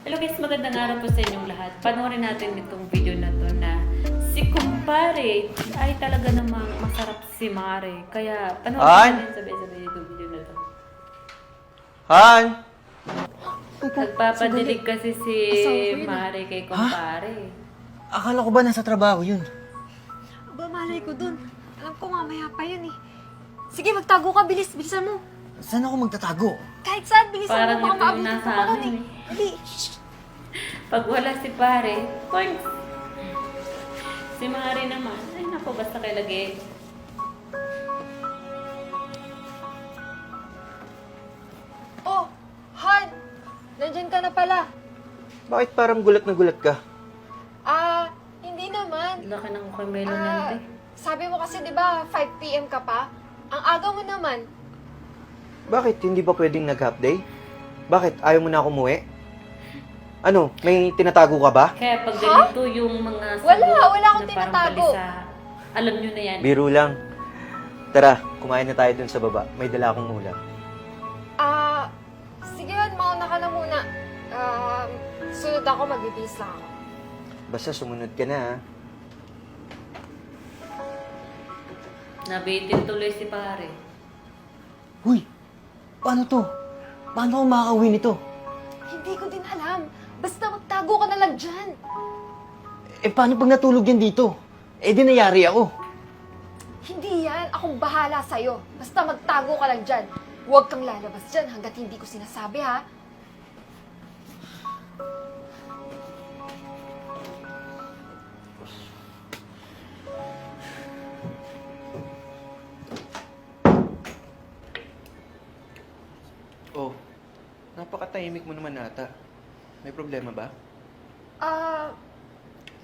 Hello guys, magandang araw po sa inyong lahat. Panoorin natin itong video na to na si kumpare ay talaga namang masarap si Mare. Kaya panoorin natin sabay-sabay itong video na to. Han! Nagpapadilig kasi si Asawa ko yun, Mare kay kumpare. Akala ko ba nasa trabaho yun? Aba, malay ko dun. Alam ko mamaya pa yun eh. Sige, magtago ka. Bilisan mo. Saan ako magtatago? Kahit saan, bilisan Parang mo. Baka ito yung maabutin nasa ka pa nun amin eh. Dali. Pag wala si pare, points. Si Mare naman, ay naku, basta kay lagi. Oh, Han! Nandyan ka na pala. Bakit parang gulat na gulat ka? Hindi naman. Laki ng kamelo niyan, te. Sabi mo kasi, di ba, 5 p.m. ka pa? Ang aga mo naman. Bakit? Hindi ba pwedeng nag-half day? Bakit? Ayaw mo na ako umuwi? Ano? May tinatago ka ba? Kaya pag ganito yung mga Wala akong na parang tinatago. balisa, alam nyo na yan. Biro lang. Tara, kumain na tayo dun sa baba. May dala akong ulam. Sige Han, mauna ka na muna. Sunod ako, magbibihis lang ako. Basta sumunod ka na, ha? Nabitin tuloy si pare. Huy! Paano to? Paano ako makakauwi nito? Hindi ko din alam. Basta magtago ka na lang dyan. Eh, paano pag natulog yan dito? Eh, di nayari ako. Hindi yan. Akong bahala sa'yo. Basta magtago ka lang dyan. Huwag kang lalabas dyan hanggat hindi ko sinasabi, ha? Oh, napakatahimik mo naman ata. May problema ba?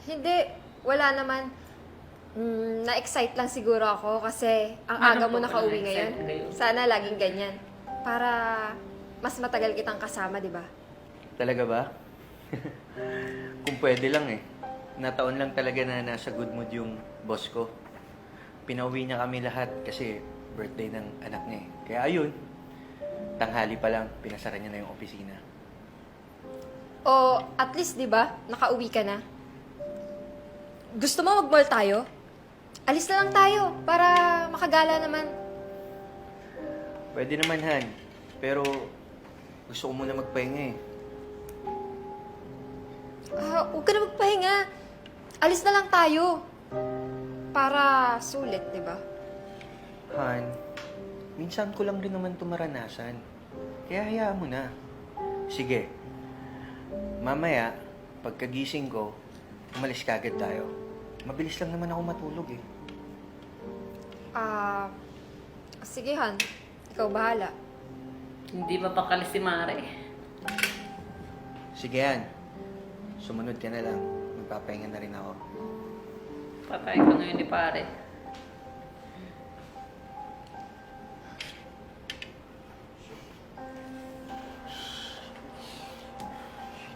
Hindi. Wala naman. Na-excite lang siguro ako kasi ang aga mo po nakauwi na-excite ngayon. ngayon? Sana laging ganyan. Para mas matagal kitang kasama, di ba? Talaga ba? Kung pwede lang eh. Nataon lang talaga na nasa good mood yung boss ko. Pinauwi niya kami lahat kasi birthday ng anak niya eh. Kaya ayun, tanghali pa lang, pinasara niya na yung opisina. O at least, di ba, nakauwi ka na. Gusto mo mag-mall tayo? Alis na lang tayo para makagala naman. Pwede naman, Han. Pero gusto ko muna magpahinga eh. Huwag ka na magpahinga. Alis na lang tayo. Para sulit, di ba? Han, minsan ko lang rin naman ito maranasan. Kaya hayaan mo na. Sige. Mamaya, pagkagising ko, umalis kagad tayo. Mabilis lang naman ako matulog eh. Sige Han. Ikaw bahala. Hindi mapakali si Mare. Sige, Han. Sumunod ka na lang. Magpapahinga na rin ako. Patay ka ngayon ni pare.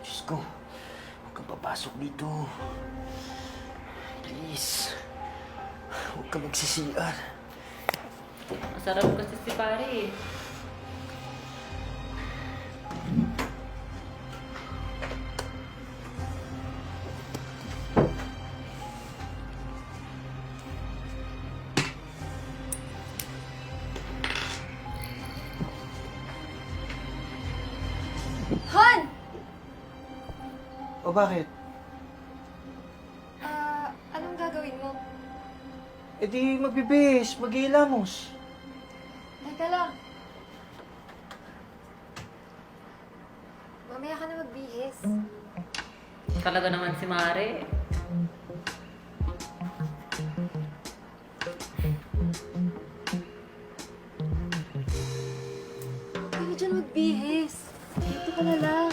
Diyos ko, huwag kang papasok dito. Please. Huwag kang magsisiar. Masarap kasi si pare eh. Han! O bakit? Anong gagawin mo? E di magbibis, mag-iilamos. Teka lang. Mamaya ka na magbihis. Talaga naman si Mare. Huwag ka na dyan magbihis. Dito ka na lang.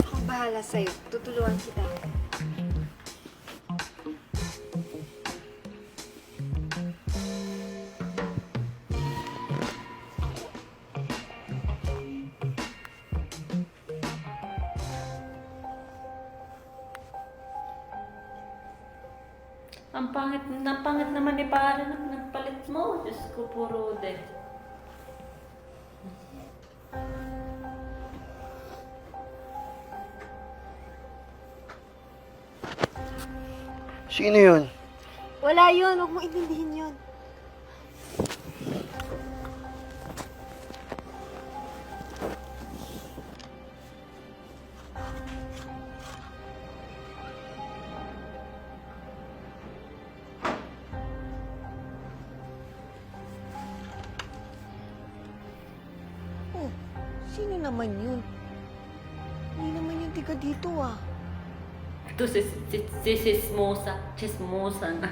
Akong bahala sa'yo. Tutulungan kita. Ang pangit naman ni pare nang nagpalit mo. Diyos ko, puro de. Sino yun? Wala yun. Huwag mo intindihin yun. Oh, sino naman yun? Hindi naman yung tiga dito ah. Ito si Chismosa. Chismosa na.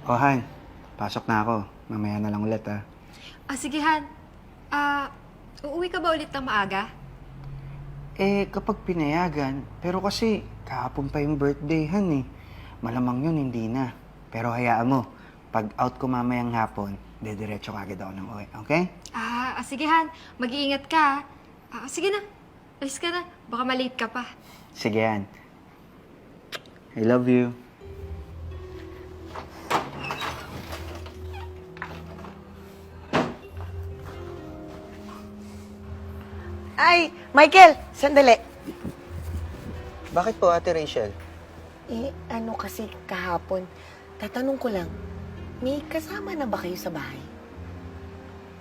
Oh, Han. Pasok na ako. Mamaya na lang ulit, ha. Sige, Han. Uuwi ka ba ulit ng maaga? Kapag pinayagan, pero kasi kahapon pa yung birthday, Han, eh. Malamang yun, hindi na. Pero hayaan mo, pag out ko mamayang hapon, dediretso ka agad ako ng uwi, okay? Sige, Han. Mag-iingat ka, sige na. Alis ka na. Baka malate ka pa. Sige, Han. I love you. Ay, Michael, sandali. Bakit po, Ate Rachel? Ano kasi kahapon, tatanong ko lang, may kasama na ba kayo sa bahay?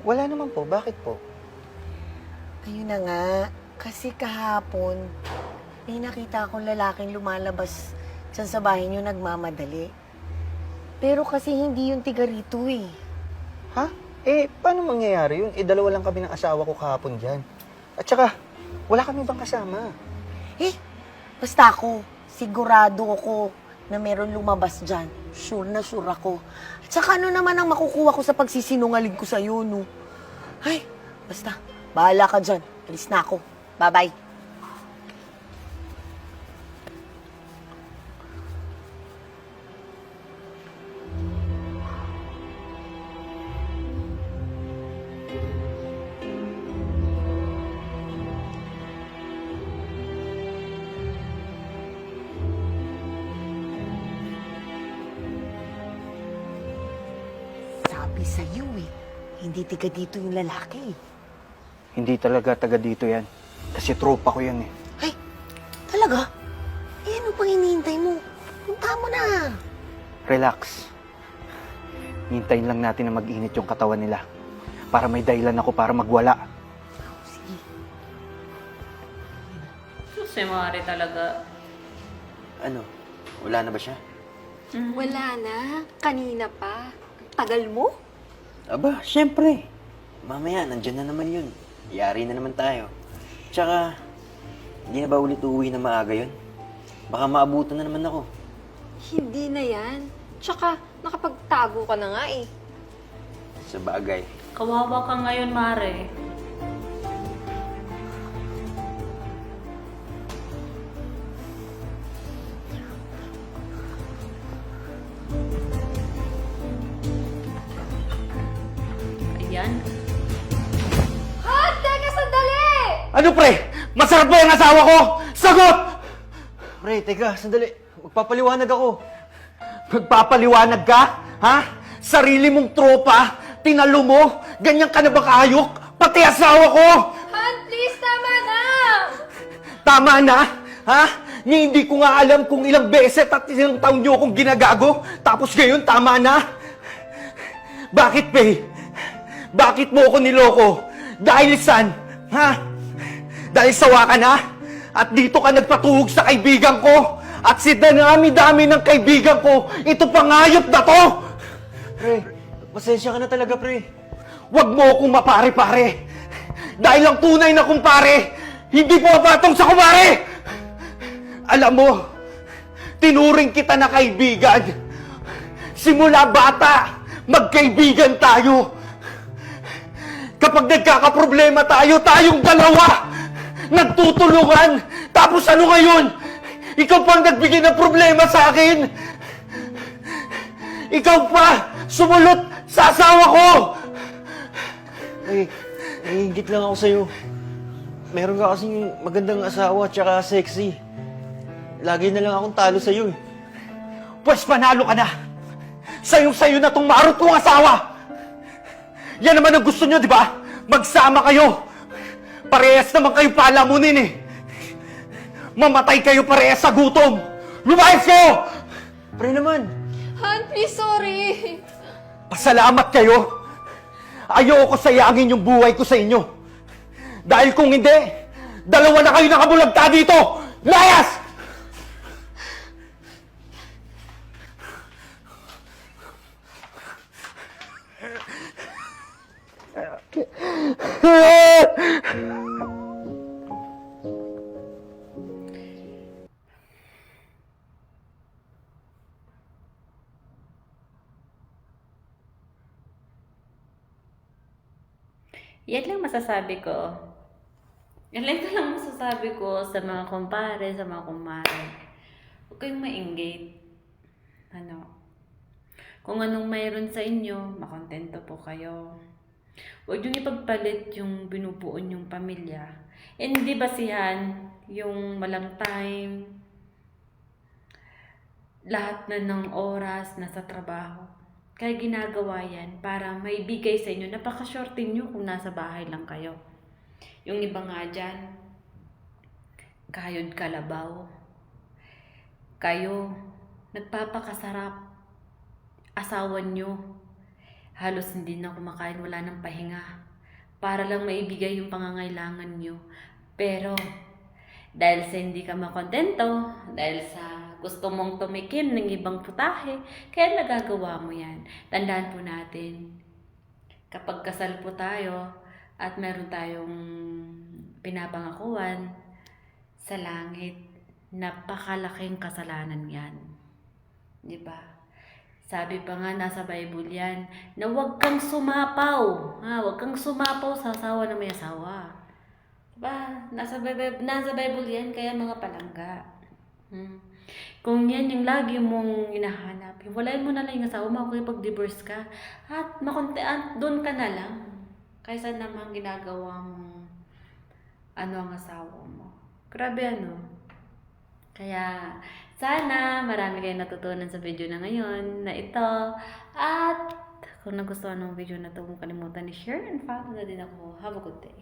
Wala naman po. Bakit po? Ayun na nga, kasi kahapon, may nakita akong lalaking lumalabas dyan sa bahay niyo nagmamadali. Pero kasi hindi yung tiga rito eh. Ha? Paano mangyayari yun? Dalawa lang kami ng asawa ko kahapon dyan. At saka, wala kami bang kasama? Basta ako, sigurado ako na meron lumabas dyan. Sure na sure ako. At saka ano naman ang makukuha ko sa pagsisinungaling ko sa'yo, no? Ay, basta, bahala ka dyan. Alis na ako. Bye-bye. Sabi sa'yo eh, hindi tiga dito yung lalaki. Hindi talaga taga dito yan. Kasi tropa ko yan, eh. Ay, talaga? Ano pang hinihintay mo? Punta mo na. Relax. Hintayin lang natin na mag-init yung katawan nila. Para may dahilan ako para magwala. Sige. Si Mare talaga. Ano? Wala na ba siya? Wala na. Kanina pa. Tagal mo? Aba, syempre. Mamaya, nandyan na naman yun. Yari na naman tayo. Tsaka, hindi na ba ulit uuwi na maaga yun? Baka maabutan na naman ako. Hindi na yan. Tsaka, nakapagtago ka na nga eh. Sa bagay. Kawawa ka ngayon, Mare. Ayan. Teka, sandali! Ano, pre? Masarap ba yung asawa ko? Sagot! Pre, teka, sandali. Magpapaliwanag ako. Magpapaliwanag ka? Ha? Sarili mong tropa? Tinalo mo? Ganyan ka na ba kaayok? Pati asawa ko! Han, please, tama na! Tama na? Ha? Ni hindi ko nga alam kung ilang beses at ilang taon niyo akong ginagago. Tapos ngayon, tama na? Bakit, Pei? Bakit mo ako niloko? Dahil saan? Ha? Dahil sawa ka na? At dito ka nagpatuhog sa kaibigan ko? At si dami-dami ng kaibigan ko, ito pangayop na to! Pre, pasensya ka na talaga, pre. Huwag mo akong mapare-pare! Dahil ang tunay na kumpare, hindi pumapatong sa kumare! Alam mo, tinuring kita na kaibigan. Simula bata, magkaibigan tayo. Kapag nagkakaproblema tayo, tayong dalawa, nagtutulungan. Tapos ano ngayon? Ikaw pang nagbigay ng problema sa akin. Ikaw pa, sumulot sa asawa ko. Pre, naiingit lang ako sa'yo. Meron ka kasing magandang asawa at saka sexy. Lagi na lang akong talo sa'yo eh. Pwes panalo ka na. Sayong-sayo na tong marot kong asawa. Yan naman ang gusto nyo, di ba? Magsama kayo! Parehas naman kayo palamunin eh! Mamatay kayo parehas sa gutom! Lumayas kayo! Pre naman! Han, please, sorry. Pasalamat kayo! Ayoko sayangin yung buhay ko sa inyo! Dahil kung hindi, dalawa na kayo nakabulagta dito! Layas! Yan lang masasabi ko. Yan lang masasabi ko sa mga kumpare, sa mga kumare. Huwag kayong mainggit. Kung anong mayroon sa inyo, makontento po kayo. Huwag yung ipagpalit yung binubuo yung pamilya. Hindi basihan yung walang time, lahat na ng oras nasa trabaho. Kaya ginagawa yan para maibigay sa inyo. Napaka-shorty nyo kung nasa bahay lang kayo. Yung iba nga dyan, kayod kalabaw. Kayo, nagpapakasarap. Asawa nyo, halos hindi na kumakain, wala ng pahinga. Para lang maibigay yung pangangailangan nyo. Pero, dahil sa hindi ka makontento, dahil sa gusto mong tumikim ng ibang putahe, kaya nagagawa mo yan. Tandaan po natin, kapag kasal po tayo at meron tayong pinapangakuan sa langit, napakalaking kasalanan yan. Diba? Sabi pa nga nasa Bible yan, na huwag kang sumapaw. Huwag kang sumapaw sa asawa na may asawa. Diba? Nasa Bible yan, kaya mga palangga. Kung yan yung lagi mong hinahanap, hiwalayin mo na lang yung asawa mo, kaya pag-divorce ka, at doon ka na lang. Kaysa naman ginagawa mong ang asawa mo. Grabe Kaya, sana marami kayong natutunan sa video na ngayon na ito. At kung nagustuhan ng video na ito, huwag kalimutan i-share and follow na din ako. Have a good day.